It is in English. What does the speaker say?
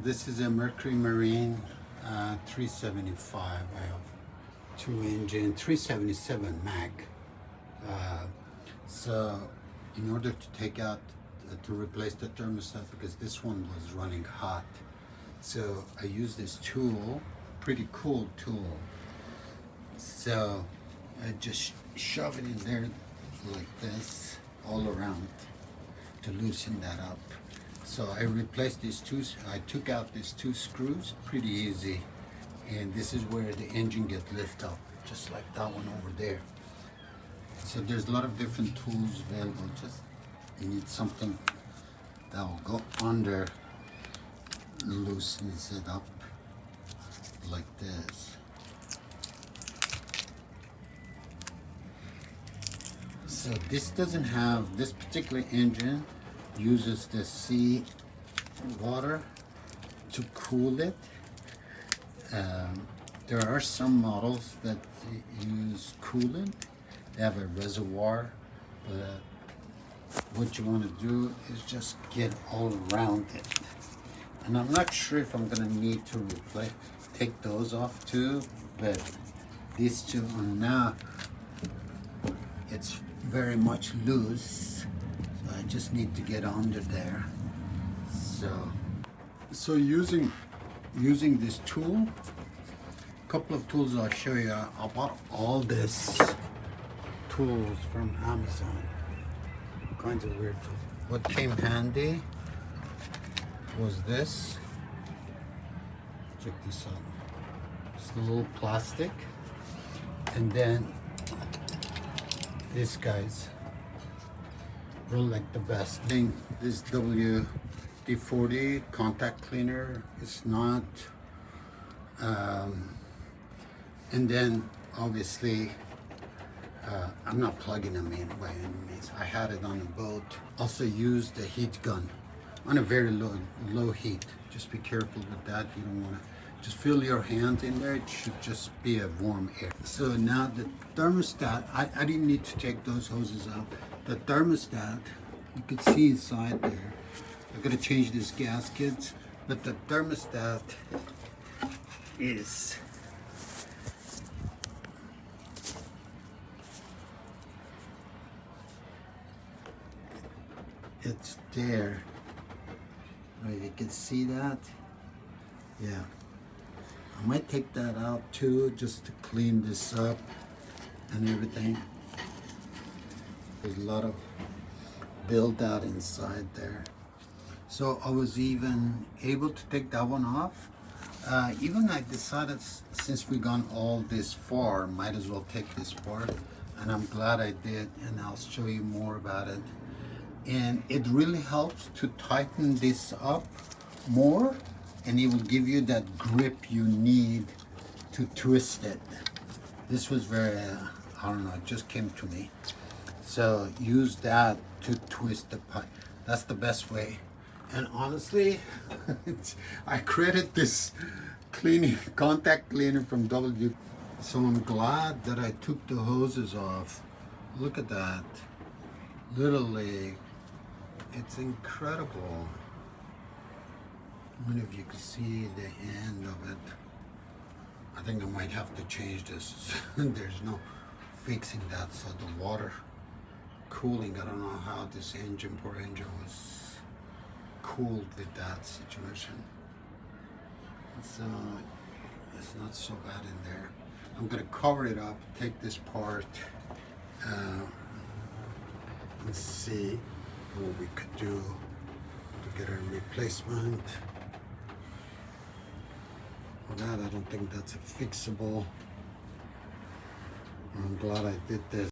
This is a Mercury Marine 375. I have two engine, 377 mag. So in order to take out, to replace the thermostat, because this one was running hot. So I use this tool, pretty cool tool. So I just shove it in there like this, all around, to loosen that up. So I replaced these two, I took out these two screws, pretty easy. And this is where the engine gets lifted up, just like that one over there. So there's a lot of different tools available. Just you need something that will go under, loosens it up like this. So this doesn't have, this particular engine uses the seawater to cool it. There are some models that use coolant. They have a reservoir, but what you want to do is just get all around it. And I'm not sure if I'm going to need to take those off too, but these two are now, it's very much loose, so I just need to get under there. So using this tool, a couple of tools I'll show you. I bought all this tools from Amazon, all kinds of weird tools. What came handy was this. Check this out. It's a little plastic, and then this guy's really like the best thing. This WD-40 contact cleaner is not, and then obviously I'm not plugging them in by any means. I had it on the boat. Also use the heat gun on a very low heat. Just be careful with that. You don't want to just fill your hand in there. It should just be a warm air. So now the thermostat, I didn't need to take those hoses out. The thermostat, you can see inside there. I'm gonna change these gaskets, but the thermostat is it's there. Right, you can see that. Yeah, I might take that out too, just to clean this up and everything. There's a lot of build out inside there. So I was even able to take that one off. Even I decided, since we've gone all this far, might as well take this part. And I'm glad I did, and I'll show you more about it. And it really helps to tighten this up more, and it will give you that grip you need to twist it. This was very, I don't know, it just came to me. So use that to twist the pipe. That's the best way. And honestly, I credit this cleaning, contact cleaner from W. So I'm glad that I took the hoses off. Look at that. Literally, it's incredible. I don't know if you can see the end of it. I think I might have to change this. There's no fixing that. So the water cooling, I don't know how this engine, poor engine, was cooled with that situation. So it's not so bad in there. I'm gonna cover it up, take this part, and see what we could do to get a replacement. For that, I don't think that's a fixable. I'm glad I did this.